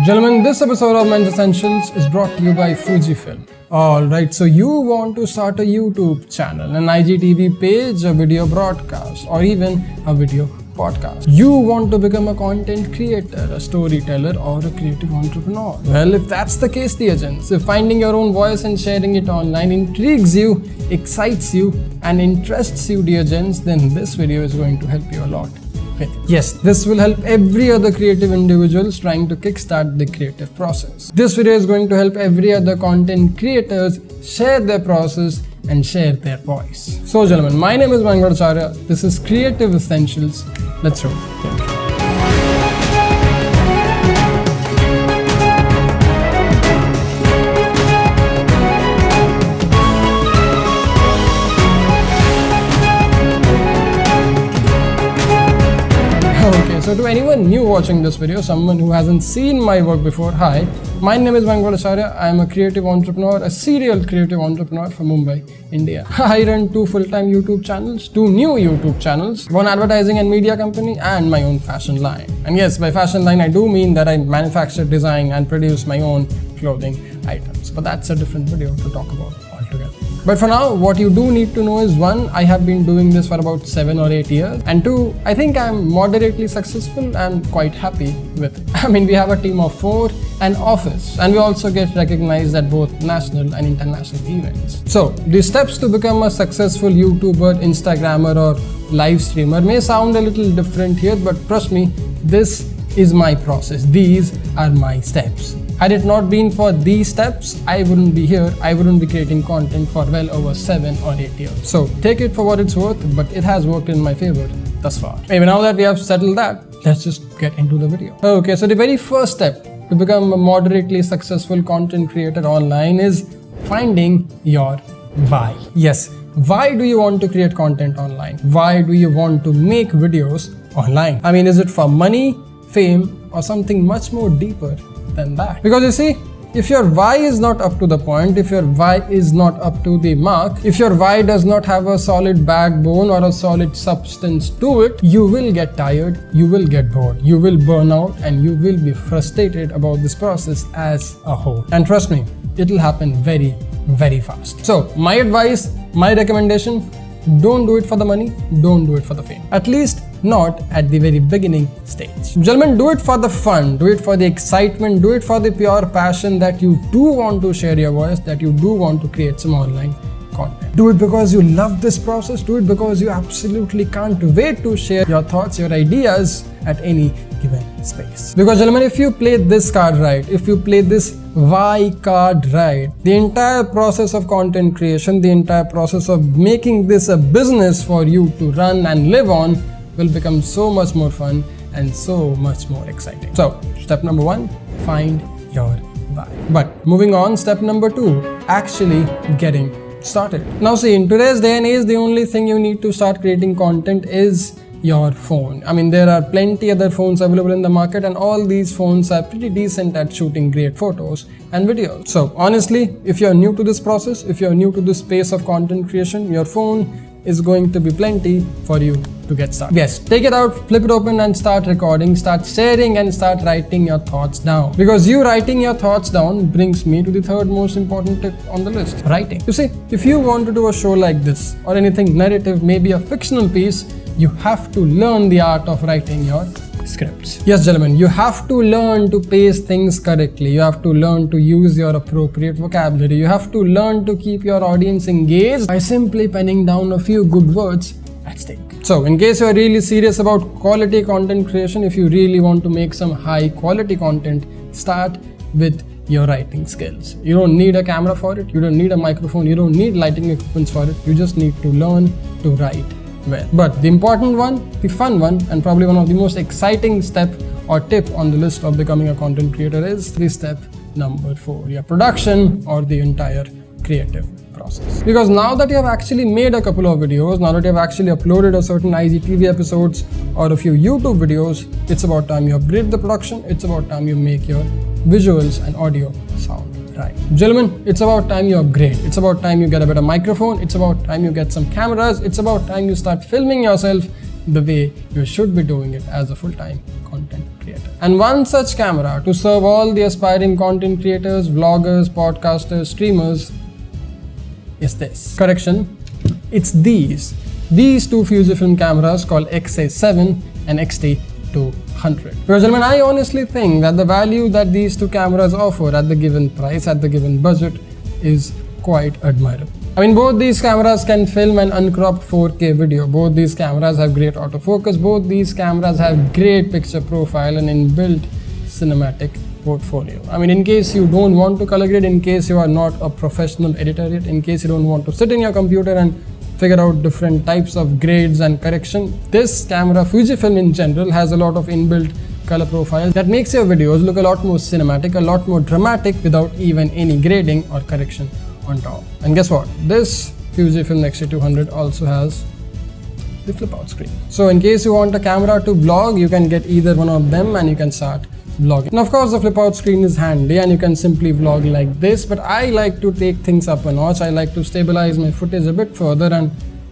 Gentlemen, this episode of Men's Essentials is brought to you by Fujifilm. Alright, so you want to start a YouTube channel, an IGTV page, a video broadcast, or even a video podcast. You want to become a content creator, a storyteller, or a creative entrepreneur. Well, if that's the case, dear gents, if finding your own voice and sharing it online intrigues you, excites you, and interests you, dear gents, then this video is going to help you a lot. Yes, this will help every other creative individuals trying to kickstart the creative process. This video is going to help every other content creators share their process and share their voice. So gentlemen, my name is Mayank Bhattacharya. This is Creative Essentials. Let's roll. So to anyone new watching this video, someone who hasn't seen my work before, hi, my name is Mayank Bhattacharya. I am a creative entrepreneur, a serial creative entrepreneur from Mumbai, India. I run 2 full-time YouTube channels, 2 new YouTube channels, 1 advertising and media company, and my own fashion line. And yes, by fashion line, I do mean that I manufacture, design, and produce my own clothing items. But that's a different video to talk about altogether. But for now, what you do need to know is 1, I have been doing this for about 7 or 8 years, and 2, I think I'm moderately successful and quite happy with it. I mean, we have a team of 4, an office, and we also get recognized at both national and international events. So, the steps to become a successful YouTuber, Instagrammer, or live streamer may sound a little different here, but trust me, this is my process. These are my steps. Had it not been for these steps, I wouldn't be here. I wouldn't be creating content for well over 7 or 8 years. So take it for what it's worth, but it has worked in my favor thus far. Maybe now that we have settled that, let's just get into the video. Okay, so the very first step to become a moderately successful content creator online is finding your why. Yes, why do you want to create content online? Why do you want to make videos online? I mean, is it for money, fame, or something much more deeper than that? Because you see, if your why is not up to the point, if your why is not up to the mark, if your why does not have a solid backbone or a solid substance to it, you will get tired, you will get bored, you will burn out, and you will be frustrated about this process as a whole. And trust me, it will happen very, very fast. So my advice, my recommendation, don't do it for the money, don't do it for the fame. At least not at the very beginning stage. Gentlemen, do it for the fun, do it for the excitement, do it for the pure passion that you do want to share your voice, that you do want to create some online content. Do it because you love this process, do it because you absolutely can't wait to share your thoughts, your ideas at any given space. Because gentlemen, if you play this card right, if you play this why card right, the entire process of content creation, the entire process of making this a business for you to run and live on will become so much more fun and so much more exciting. So, step number 1, find your why. But moving on, step number 2, actually getting started. Now see, in today's day and age, the only thing you need to start creating content is your phone. I mean, there are plenty other phones available in the market, and all these phones are pretty decent at shooting great photos and videos. So honestly, if you're new to this process, if you're new to this space of content creation, your phone is going to be plenty for you to get started. Yes, take it out, flip it open, and start recording, start sharing, and start writing your thoughts down. Because you writing your thoughts down brings me to the third most important tip on the list, writing. You see, if you want to do a show like this, or anything narrative, maybe a fictional piece, you have to learn the art of writing your scripts. Yes, gentlemen, you have to learn to pace things correctly. You have to learn to use your appropriate vocabulary. You have to learn to keep your audience engaged by simply penning down a few good words at stake. So, in case you are really serious about quality content creation, if you really want to make some high quality content, start with your writing skills. You don't need a camera for it. You don't need a microphone. You don't need lighting equipment for it. You just need to learn to write well. But the important one, the fun one, and probably one of the most exciting step or tip on the list of becoming a content creator is the step number 4, your production or the entire creative process. Because now that you have actually made a couple of videos, now that you have actually uploaded a certain IGTV episodes or a few YouTube videos, it's about time you upgrade the production, it's about time you make your visuals and audio sound right. Gentlemen, it's about time you upgrade. It's about time you get a better microphone. It's about time you get some cameras. It's about time you start filming yourself the way you should be doing it as a full-time content creator. And one such camera to serve all the aspiring content creators, vloggers, podcasters, streamers is this. Correction, it's these two Fujifilm cameras called X-A7 and X-T200. Because gentlemen, I honestly think that the value that these two cameras offer at the given price, at the given budget, is quite admirable. I mean, both these cameras can film an uncropped 4K video. Both these cameras have great autofocus. Both these cameras have great picture profile and inbuilt cinematic portfolio. I mean, in case you don't want to color grade, in case you are not a professional editor yet, in case you don't want to sit in your computer and figure out different types of grades and correction, this camera, Fujifilm in general, has a lot of inbuilt color profile that makes your videos look a lot more cinematic, a lot more dramatic without even any grading or correction on top. And guess what? This Fujifilm X-T200 also has the flip out screen. So in case you want a camera to vlog, you can get either one of them and you can start vlogging. Now of course the flip out screen is handy and you can simply vlog like this, but I like to take things up a notch. I like to stabilize my footage a bit further and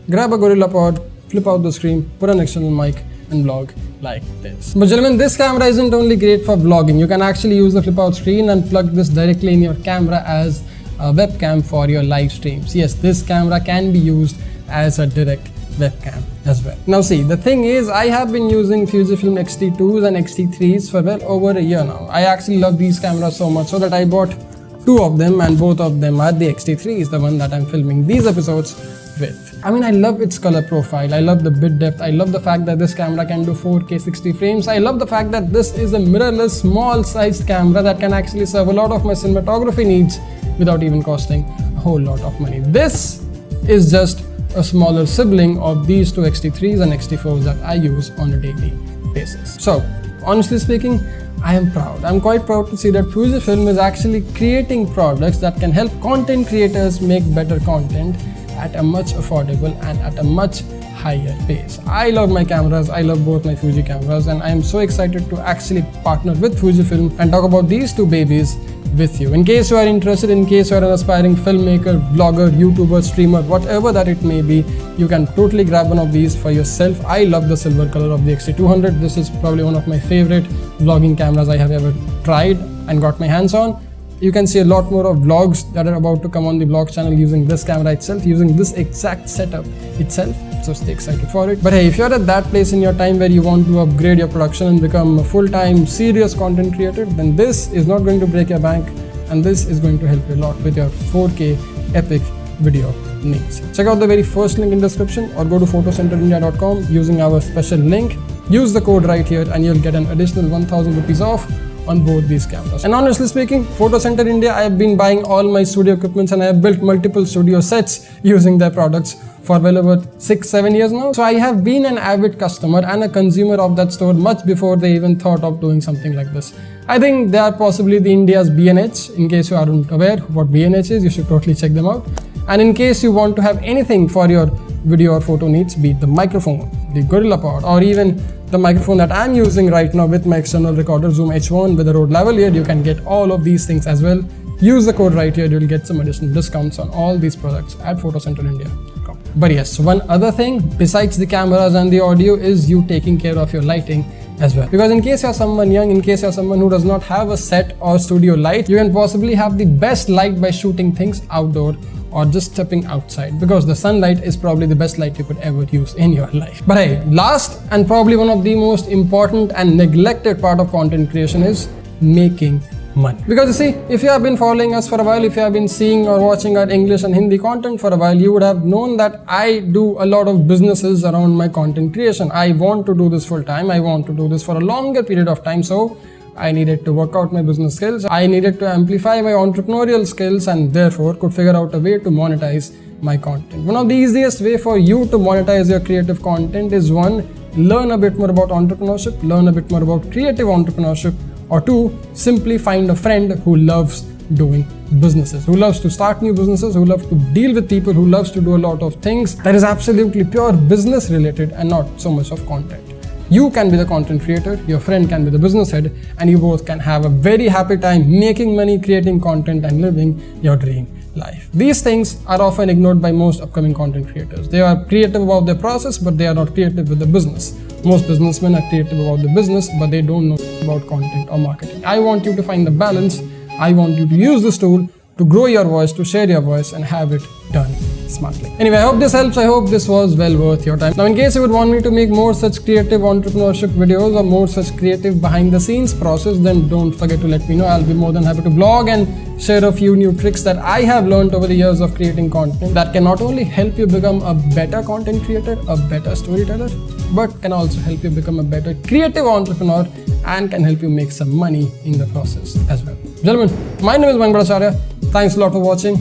grab a GorillaPod, flip out the screen, put an external mic and vlog like this. But gentlemen, this camera isn't only great for vlogging. You can actually use the flip out screen and plug this directly in your camera as a webcam for your live streams. Yes, this camera can be used as a direct webcam as well. Now see, the thing is, I have been using Fujifilm X-T2s and X-T3s for well over a year now. I actually love these cameras so much so that I bought two of them, and both of them are the X-T3s, the one that I'm filming these episodes with. I mean, I love its color profile, I love the bit depth, I love the fact that this camera can do 4K 60 frames, I love the fact that this is a mirrorless small sized camera that can actually serve a lot of my cinematography needs without even costing a whole lot of money. This is just a smaller sibling of these two X-T3s and X-T4s that I use on a daily basis. So, honestly speaking, I am proud. I'm quite proud to see that Fujifilm is actually creating products that can help content creators make better content at a much affordable and at a much higher pace. I love my cameras, I love both my Fuji cameras, and I am so excited to actually partner with Fujifilm and talk about these two babies with you. In case you are interested, in case you are an aspiring filmmaker, vlogger, YouTuber, streamer, whatever that it may be, you can totally grab one of these for yourself. I love the silver color of the X-T200. This is probably one of my favorite vlogging cameras I have ever tried and got my hands on. You can see a lot more of vlogs that are about to come on the vlog channel using this camera itself, using this exact setup itself. So stay excited for it. But hey, if you're at that place in your time where you want to upgrade your production and become a full-time serious content creator, then this is not going to break your bank, and this is going to help you a lot with your 4K epic video needs. Check out the very first link in the description or go to photocenterindia.com using our special link. Use the code right here and you'll get an additional 1000 rupees off on both these cameras. And honestly speaking, Photo Center India, I have been buying all my studio equipments and I have built multiple studio sets using their products for well over 6-7 years now. So I have been an avid customer and a consumer of that store much before they even thought of doing something like this. I think they are possibly the India's B&H. In case you aren't aware what B&H is, you should totally check them out. And in case you want to have anything for your video or photo needs, be it the microphone, the GorillaPod, or even the microphone that I'm using right now with my external recorder Zoom H1 with a Rode lavalier, you can get all of these things as well. Use the code right here, you'll get some additional discounts on all these products at photocenterindia.com. But yes, one other thing besides the cameras and the audio is you taking care of your lighting as well. Because in case you're someone young, in case you're someone who does not have a set or studio light, you can possibly have the best light by shooting things outdoor or just stepping outside, because the sunlight is probably the best light you could ever use in your life. But hey, last and probably one of the most important and neglected part of content creation is making money. Because you see, if you have been following us for a while, if you have been seeing or watching our English and Hindi content for a while, you would have known that I do a lot of businesses around my content creation. I want to do this full time. I want to do this for a longer period of time. So I needed to work out my business skills. I needed to amplify my entrepreneurial skills and therefore could figure out a way to monetize my content. One of the easiest way for you to monetize your creative content is one, learn a bit more about entrepreneurship, learn a bit more about creative entrepreneurship, or two, simply find a friend who loves doing businesses, who loves to start new businesses, who loves to deal with people, who loves to do a lot of things that is absolutely pure business related and not so much of content You can be the content creator, your friend can be the business head, and you both can have a very happy time making money, creating content, and living your dream life. These things are often ignored by most upcoming content creators. They are creative about their process, but they are not creative with the business. Most businessmen are creative about the business, but they don't know about content or marketing. I want you to find the balance. I want you to use this tool to grow your voice, to share your voice, and have it done smartly. Anyway, I hope this helps. I hope this was well worth your time. Now, in case you would want me to make more such creative entrepreneurship videos or more such creative behind the scenes process, then don't forget to let me know. I'll be more than happy to vlog and share a few new tricks that I have learned over the years of creating content that can not only help you become a better content creator, a better storyteller, but can also help you become a better creative entrepreneur and can help you make some money in the process as well. Gentlemen, my name is Mangal Acharya. Thanks a lot for watching.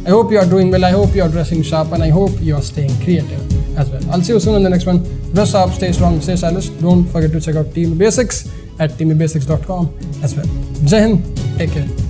I hope you are doing well. I hope you are dressing sharp, and I hope you are staying creative as well. I'll see you soon in the next one. Dress sharp, stay strong, stay stylish. Don't forget to check out Team Basics at teambasics.com as well. Jai Hind. Take care.